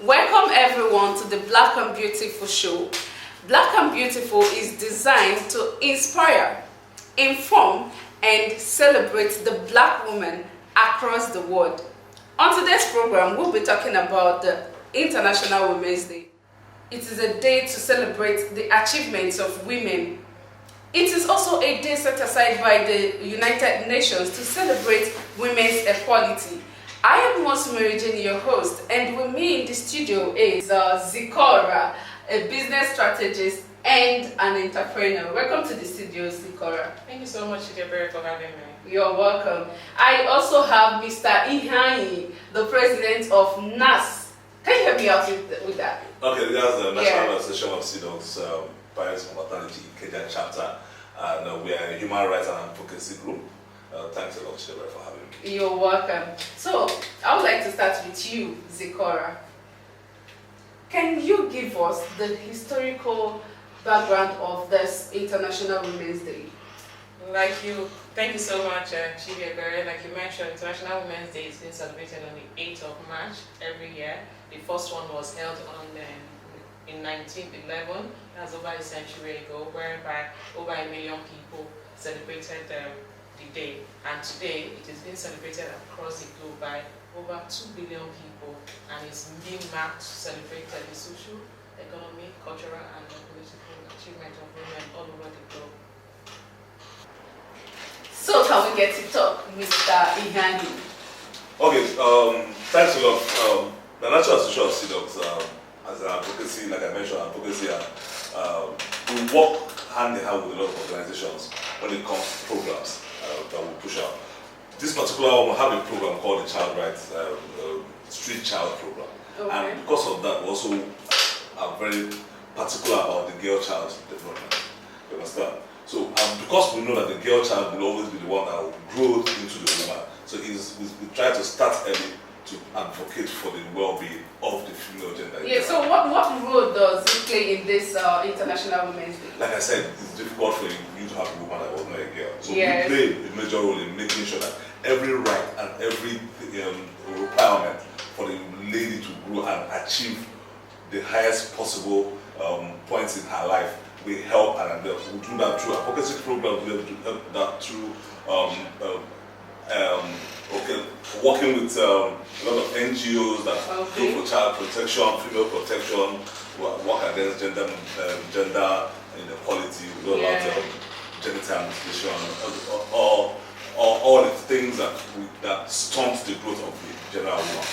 Welcome everyone to the Black and Beautiful show. Black and Beautiful is designed to inspire, inform, and celebrate the Black woman across the world. On today's program, we'll be talking about the International Women's Day. It is a day to celebrate the achievements of women. It is also a day set aside by the United Nations to celebrate women's equality. I am Mary Jane, your host, and with me in the studio is Zikora, a business strategist and an entrepreneur. Welcome to the studio, Zikora. Thank you so much, Ikeja, for having me. You're welcome. I also have Mr. Iheanyi, the president of NAS. Can you help me out with that? Okay, that's the National Association of Seadogs, Parents of Maternity Ikeja chapter, and we are a human rights and advocacy group. Thanks a lot, Ikeja, for having me. You're welcome. So, I would like to start with you, Zikora. Can you give us the historical background of this International Women's Day? Thank you so much, Ikeja. Like you mentioned, International Women's Day is being celebrated on the 8th of March every year. The first one was held in 1911, that's over a century ago, whereby over 1 million people celebrated the day. And today, it is being celebrated across the globe by over 2 billion people, and it's being marked to celebrate the social, economic, cultural, and political achievement of women all over the globe. So, can we get to talk, Mr. Iheanyi? Okay, thanks a lot. The National Association of Seadogs, as an advocacy, like I mentioned, we work hand in hand with a lot of organizations when it comes to programs that we push out. This particular one will have a program called the Child Rights Street Child Program. Okay. And because of that, we also are very particular about the girl child development. You understand? So, because we know that the girl child will always be the one that will grow into the woman, so we try to start early to advocate for the well-being of the female gender. Yeah, so what role does it play in this International Women's Day? Like I said, it's difficult for you to have a woman that was not a girl. So yes. We play a major role in making sure that every right and every requirement for the lady to grow and achieve the highest possible points in her life, we help and we do that through advocacy programs, we do that through working with a lot of NGOs that go for child protection, female protection, work against gender inequality, we do a lot of genital mutilation, all the things that stunt the growth of the general woman.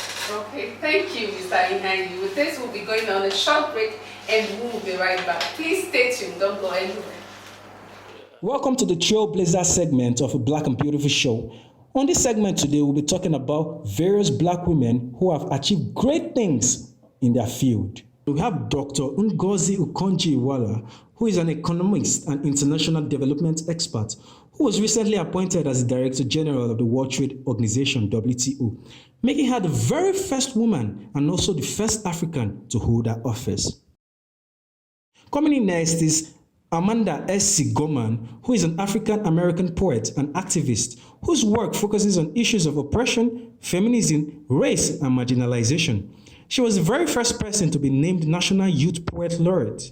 Okay, thank you, Mr. Iheanyi. With this, we'll be going on a short break and we will be right back. Please stay tuned, don't go anywhere. Welcome to the Trailblazer segment of a Black and Beautiful show. On this segment today, we'll be talking about various Black women who have achieved great things in their field. We have Dr. Ngozi Okonjo-Iweala, who is an economist and international development expert, who was recently appointed as the Director General of the World Trade Organization, WTO, making her the very first woman and also the first African to hold that office. Coming in next is Amanda S. Seghosime, who is an African-American poet and activist whose work focuses on issues of oppression, feminism, race, and marginalization. She was the very first person to be named National Youth Poet Laureate.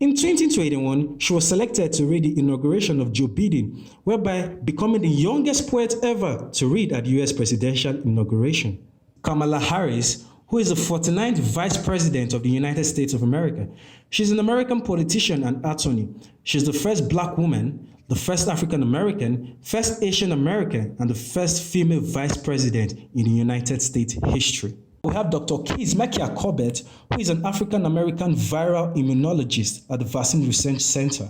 In 2021, she was selected to read the inauguration of Joe Biden, whereby becoming the youngest poet ever to read at the U.S. presidential inauguration. Kamala Harris, who is the 49th Vice President of the United States of America. She's an American politician and attorney. She's the first Black woman, the first African American, first Asian American, and the first female Vice President in the United States history. We have Dr. Casemakia Corbett, who is an African American viral immunologist at the Vaccine Research Center.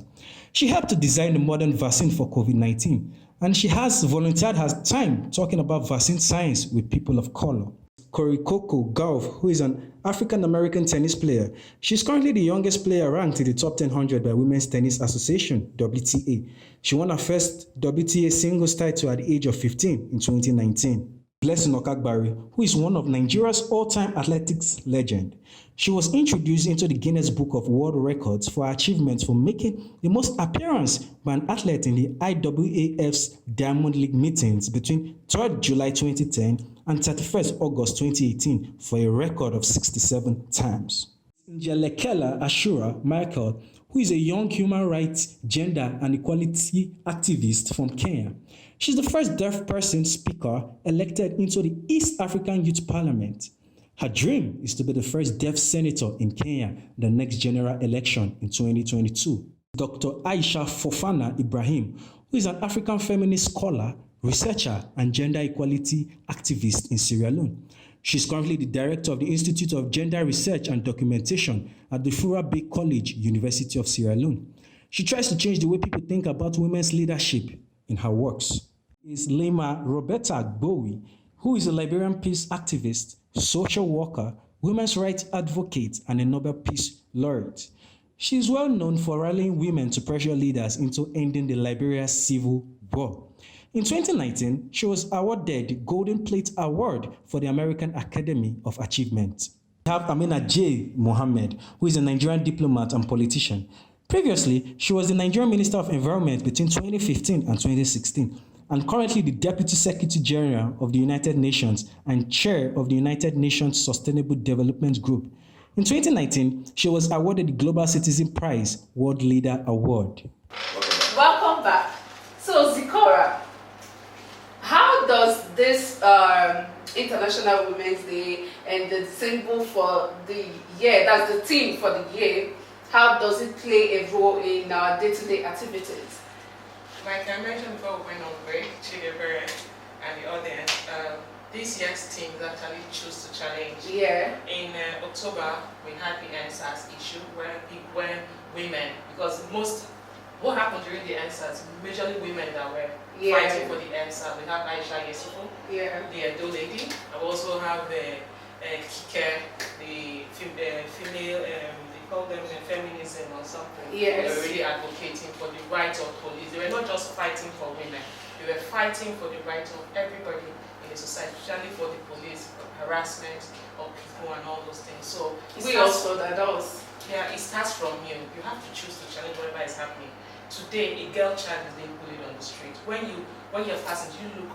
She helped to design the modern vaccine for COVID-19, and she has volunteered her time talking about vaccine science with people of color. Korikoko Gulf, who is an African-American tennis player. She's currently the youngest player ranked in the top 100 by Women's Tennis Association, WTA. She won her first WTA singles title at the age of 15 in 2019. Blessing Nakagbari, who is one of Nigeria's all-time athletics legend. She was introduced into the Guinness Book of World Records for her achievements for making the most appearance by an athlete in the IAAF's Diamond League meetings between 3rd July 2010 and 31st August 2018 for a record of 67 times. Njelekela Ashura Michael, who is a young human rights, gender and equality activist from Kenya. She's the first deaf person speaker elected into the East African Youth Parliament. Her dream is to be the first deaf senator in Kenya in the next general election in 2022. Dr. Aisha Fufana Ibrahim, who is an African feminist scholar, researcher and gender equality activist in Sierra Leone. She's currently the director of the Institute of Gender Research and Documentation at the Fura Bay College, University of Sierra Leone. She tries to change the way people think about women's leadership in her works. Is Lema Roberta Bowie, who is a Liberian peace activist, social worker, women's rights advocate, and a Nobel Peace Laureate. She is well known for rallying women to pressure leaders into ending the Liberian Civil War. In 2019, she was awarded the Golden Plate Award for the American Academy of Achievement. We have Amina J Mohammed, who is a Nigerian diplomat and politician. Previously, she was the Nigerian Minister of Environment between 2015 and 2016, and currently the Deputy Secretary General of the United Nations and Chair of the United Nations Sustainable Development Group. In 2019, she was awarded the Global Citizen Prize World Leader Award. Welcome back. So, Zikora, how does this International Women's Day and the symbol for the year, that's the theme for the year, how does it play a role in our day-to-day activities? Like I mentioned before we went on break, Chidebere and the audience, this year's team actually chose to challenge. Yeah. In October, we had the NSAS issue where women, because what happened during the NSAS, majorly women that were fighting for the NSAS. We have Aisha Yesufu, the Edo lady, and we also have Ikeja, the female, they call them feminism or something. Yes. They were really advocating for the rights of police. They were not just fighting for women, they were fighting for the rights of everybody in the society, especially for the police, harassment of people and all those things. So we also that us. Yeah, it starts from you. You have to choose to challenge whatever is happening. Today, a girl child is being bullied on the street. When you're passing, you look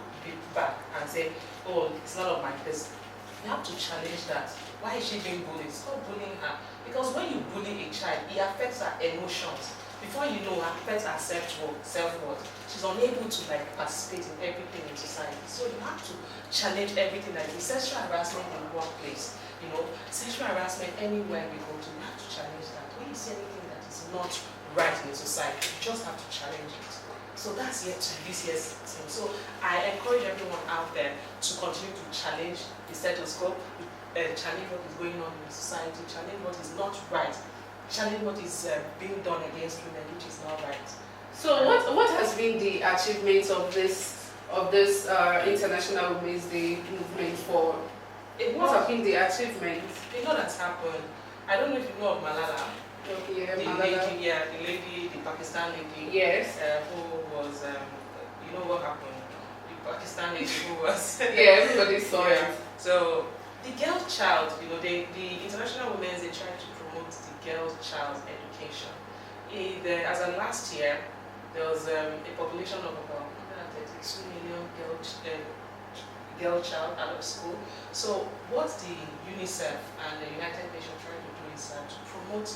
back and say, "Oh, it's none of my business." You have to challenge that. Why is she being bullied? Stop bullying her. Because when you bully a child, it affects her emotions. Before you know, it affects her self-worth. She's unable to participate in everything in society. So you have to challenge everything, like the sexual harassment in the workplace. Sexual harassment anywhere we go to, we have to challenge that. When you see anything that is not right in the society, you just have to challenge it. So that's this year's thing. So I encourage everyone out there to continue to challenge the status quo, challenge what is going on in the society, challenge what is not right, challenge what is being done against women, which is not right. So what has been the achievements of this International Women's Day movement for? What have been the achievements? You know that's happened. I don't know if you know of Malala. Okay, the lady, the Pakistan lady. Yes. Who was, you know what happened? The Pakistan lady who was. Yeah, everybody saw it. So the girl child, the International Women's Day tried to promote the girl child education. As of last year, there was a population of about 132 million girl child out of school. So what the UNICEF and the United Nations trying to do is to promote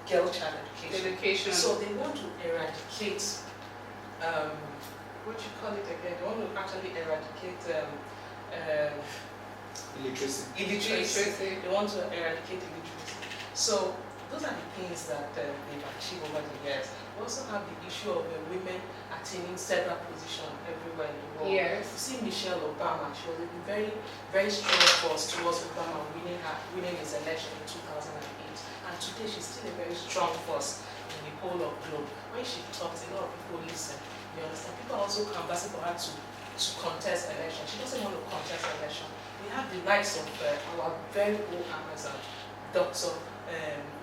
girl child education. So they want to eradicate, what you call it again? They want to actually eradicate illiteracy. They want to eradicate illiteracy. So those are the things that they've achieved over the years. We also have the issue of women attaining several positions everywhere in the world. Yes. You see Michelle Obama, she was a very, very strong force towards Obama winning his election in 2008. And today she's still a very strong force in the whole of globe. When she talks, a lot of people listen. You understand? People are also canvassing for her to contest election. She doesn't want to contest election. We have the likes of our very own Amazon, Dr.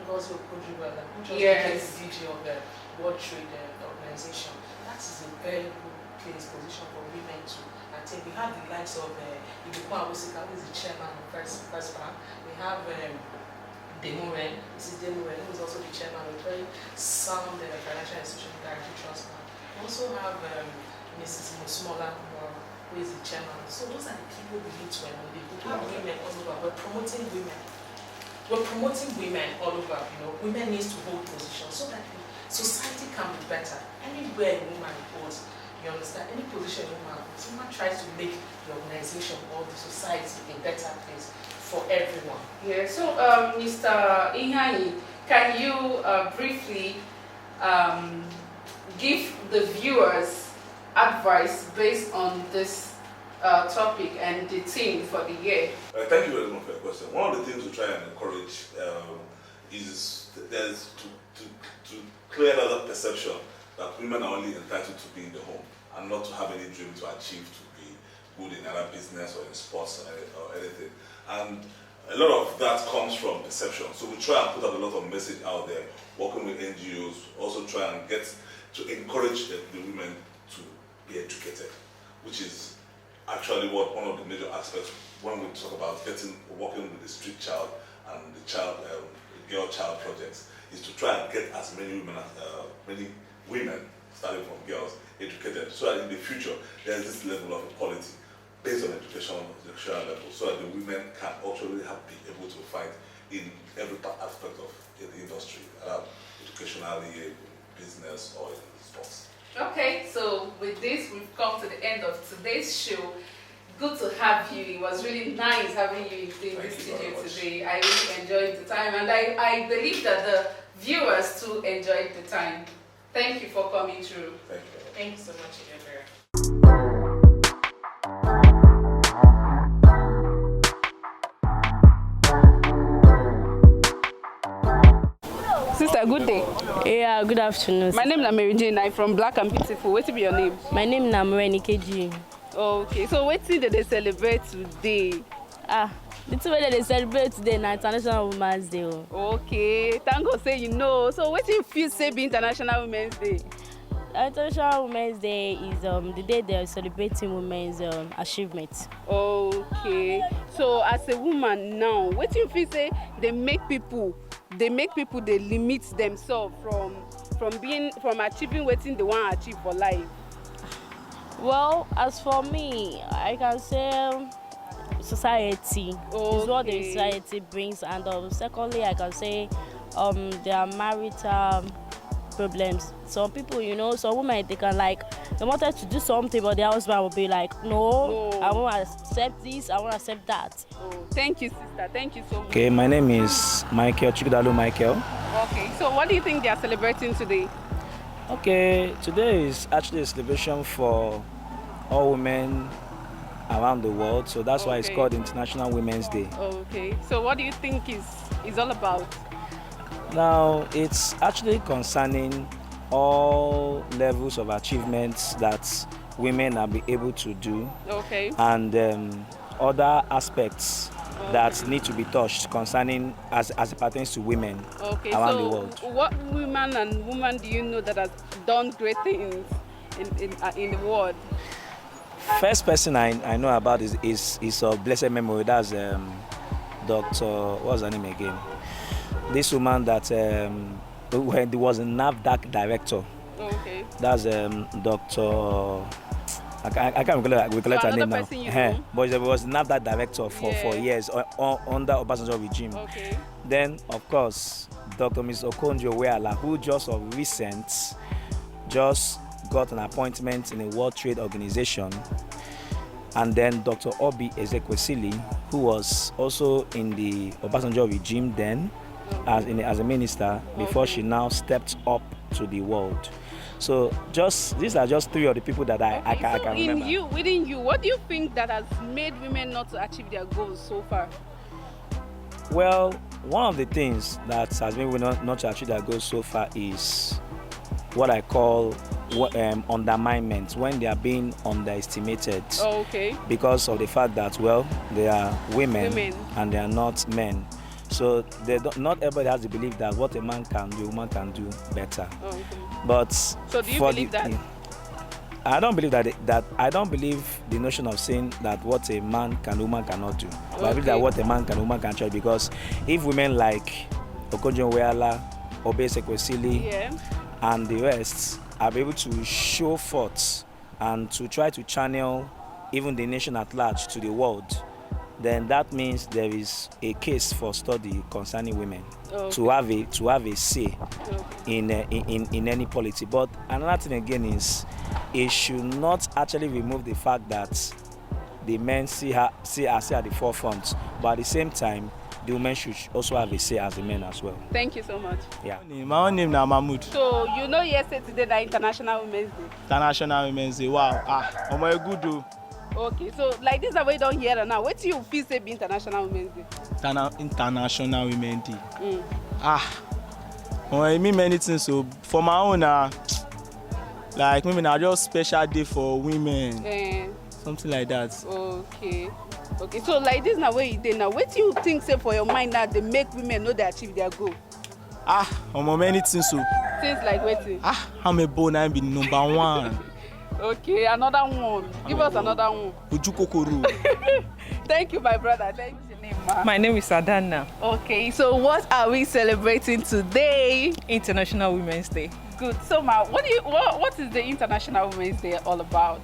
Ngozi Okonjo-Iweala, who just became the DG of the World Trade Organization. That is a very good position for women to team. We have the likes of Ibrahim, who is the chairman of First Bank. We have Demoren, Mrs. Demoren, who is also the chairman of a very sound financial institution, Directory Trust Bank. We also have Mrs. Musmola, who is the chairman. So those are the people we need to emulate. We have women all over. We're promoting women. We're promoting women all over. Women needs to hold positions so that the society can be better. Anywhere a woman holds, you understand? Any position a woman holds, someone tries to make the organization or the society a better place for everyone. Yeah, so Mr. Iheanyi, can you briefly give the viewers advice based on this topic and the theme for the year? Thank you very much for your question. One of the things we try and encourage is to clear another perception that women are only entitled to be in the home and not to have any dream to achieve to be good in other business or in sports or anything. And a lot of that comes from perception. So we try and put out a lot of message out there, working with NGOs, also try and get to encourage the women to be educated, which is actually one of the major aspects when we talk about working with the street child and the girl child projects, is to try and get as many women, starting from girls, educated, so that in the future there is this level of equality based on educational level, so that the women can actually be able to fight in every aspect of the industry, educationally, business, or in sports. Okay, so with this, we've come to the end of today's show. Good to have you. It was really nice having you in this studio today. I really enjoyed the time, and I believe that the viewers too enjoyed the time. Thank you for coming through. Thank you. Thank you so much, Ikeja. Sister, good day. Yeah, good afternoon. My name is Mary Jane. I'm from Black and Beautiful. What will be your name? My name is Ikeja. Okay, so what did they celebrate today? The two way they celebrate today na International Women's Day. Okay, thank God say you know. So what do you feel say be International Women's Day? International Women's Day is the day they are celebrating women's achievements. Okay, so as a woman now, what do you feel say they make people they limit themselves from achieving what they want to achieve for life? Well, as for me, I can say society is what the society brings, and secondly, I can say their marital problems. Some people, some women, they can they wanted to do something, but their husband will be like, no, I won't accept this, I won't accept that. Thank you, sister. Thank you so much. Okay, my name is Michael Chikudalu Michael. Okay, so what do you think they are celebrating today? Okay, today is actually a celebration for all women around the world, so that's why it's called International Women's Day. Okay, so what do you think is all about? Now, it's actually concerning all levels of achievements that women are be able to do, and other aspects that need to be touched concerning as it pertains to women around the world. What women do you know that has done great things in the world? First person I know about is of blessed memory. That's Dr. What's her name again? This woman that was a NAFDAC director. Okay. That's Dr. I can't recollect her name now. But she was NAFDAC director for years under Obasanjo regime. Okay. Then, of course, Dr. Ms. Okonjo-Iweala, who just of recent just got an appointment in the World Trade Organization. And then Dr. Obi Ezekwesili, who was also in the Obasanjo regime then, as a minister, before she now stepped up to the world. So these are just three of the people that I can remember. Within you, what do you think that has made women not to achieve their goals so far? Well, one of the things that has made women not to achieve their goals so far is what I call underminement, when they are being underestimated. Because of the fact that, well, they are women and they are not men. So not everybody has the belief that what a man can do, a woman can do better. But so do you believe that? I don't believe I don't believe the notion of saying that what a man can, woman cannot do. But I believe that what a man can, woman can try, because if women like Okonjo-Iweala, Obe Seghosime, and the rest are able to show forth and to try to channel even the nation at large to the world, then that means there is a case for study concerning women to have a say in any policy. But another thing again is, it should not actually remove the fact that the men see her at the forefront, but at the same time, the women should also have a say as the men as well. Thank you so much. Yeah. My own name is Mahmoud. So, you know yesterday today that International Women's Day? International Women's Day, wow. I'm a good do. Okay, so like this is the way you don't hear it now. What do you feel say be International Women's Day? International Women's Day. I mean many things. So for my own, like women are just special day for women. Something like that. Okay. So like this is the way you did now. What do you think say for your mind now they make women know they achieve their goal? Many things. So things like waiting. I'm a born and be number one. Okay, another one. Give us another one. Thank you, my brother. Thank you, name, ma. My name is Adana. Okay, so what are we celebrating today? International Women's Day. Good. So, ma, what is the International Women's Day all about?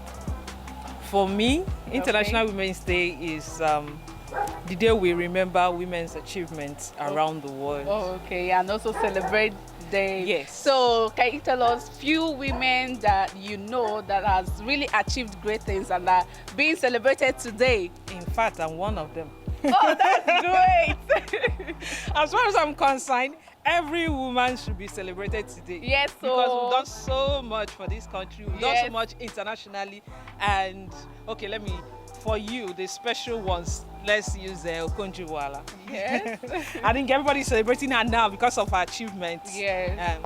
For me, International Women's Day is the day we remember women's achievements around the world. Okay, and also celebrate the. Yes. So, can you tell us few women that you know that has really achieved great things and are being celebrated today? In fact, I'm one of them. Oh, that's great! As far as I'm concerned, every woman should be celebrated today. Yes, because we've done so much for this country. We've done so much internationally. And for you, the special ones, let's use Okonjo-Iweala. Yes. I think everybody's celebrating her now because of her achievements. Yes.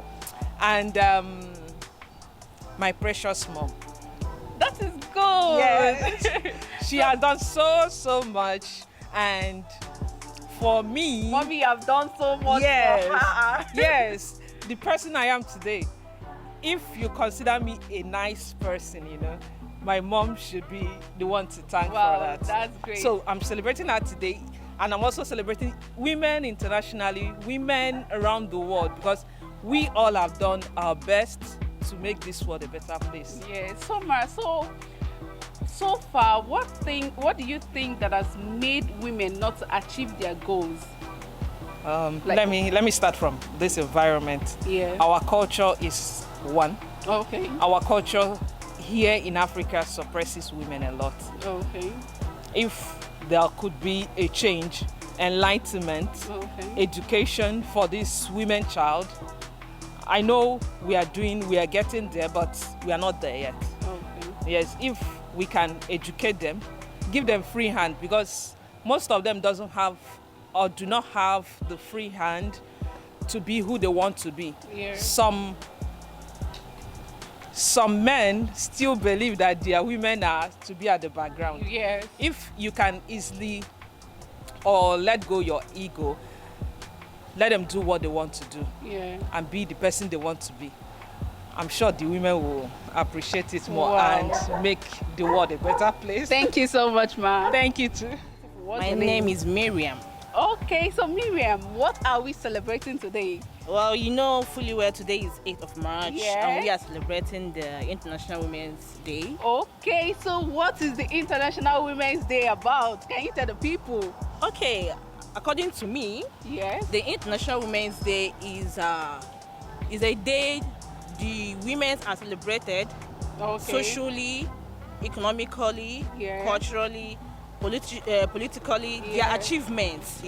My precious mom. That is good. Yes. She has done so much, and for me, Mommy, I've done so much for her. Yes, the person I am today. If you consider me a nice person, my mom should be the one to thank for that. That's great. So I'm celebrating her today, and I'm also celebrating women internationally, women around the world, because we all have done our best to make this world a better place. Yes, so far, what do you think that has made women not achieve their goals? Let me start from this environment. Yeah. Our culture is one. Okay. Our culture here in Africa suppresses women a lot. Okay. If there could be a change, enlightenment, education for this women child, I know we are getting there, but we are not there yet. Okay. Yes, if we can educate them, give them free hand, because most of them doesn't have or do not have the free hand to be who they want to be. Yeah. Some men still believe that their women are to be at the background. Yes. If you can easily or let go your ego, let them do what they want to do, and be the person they want to be, I'm sure the women will appreciate it more and make the world a better place. Thank you so much, ma. Thank you too. My name is Miriam. Okay, so Miriam, what are we celebrating today? Well, you know fully well today is 8th of March, and we are celebrating the International Women's Day. Okay, so what is the International Women's Day about? Can you tell the people? Okay, according to me, the International Women's Day is a day the women are celebrated socially, economically, culturally, politically, their achievements,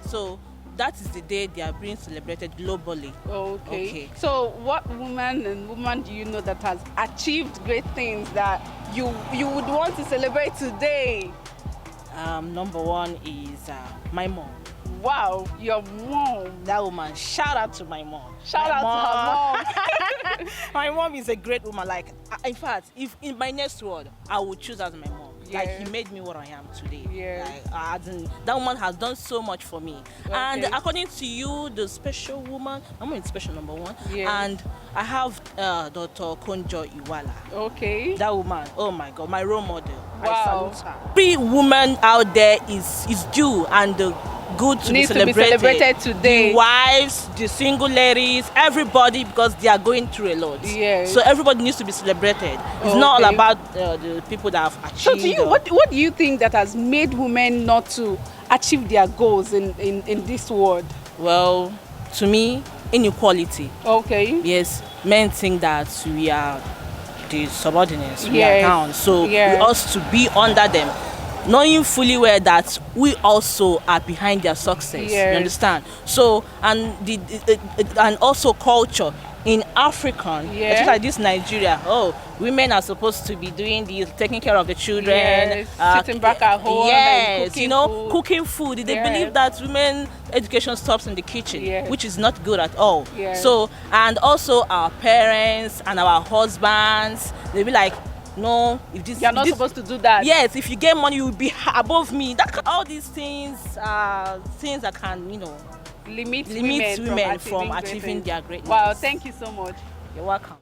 so that is the day they are being celebrated globally. Okay. So what woman do you know that has achieved great things that you would want to celebrate today? Number one is my mom. Wow, your mom. That woman, shout out to my mom. Shout out to her mom. My mom is a great woman. Like, in fact, if in my next world, I would choose as my mom. Like, he made me what I am today. That woman has done so much for me. And according to you, the special woman, I'm in special number 1. And I have Dr. Konjo Iweala. That woman, oh my God, my role model. I salute her. Every woman out there is due and good to be celebrated today. The wives, the single ladies, everybody, because they are going through a lot. So everybody needs to be celebrated. It's not all about the people that have achieved. So to you, what do you think that has made women not to achieve their goals in this world? Well, to me, inequality. Yes, men think that we are the subordinates, we are down. So we ought to be under them, knowing fully well that we also are behind their success. You understand? So, and and also culture in African, especially like this Nigeria. Women are supposed to be doing this, taking care of the children, sitting back at home, and cooking food. Cooking food. They believe that women education stops in the kitchen, which is not good at all. So, and also our parents and our husbands, they be like, no, if this you're not supposed to do that. Yes, if you get money, you will be above me. All these things are things that can, limit women from achieving their greatness. Wow, thank you so much. You're welcome.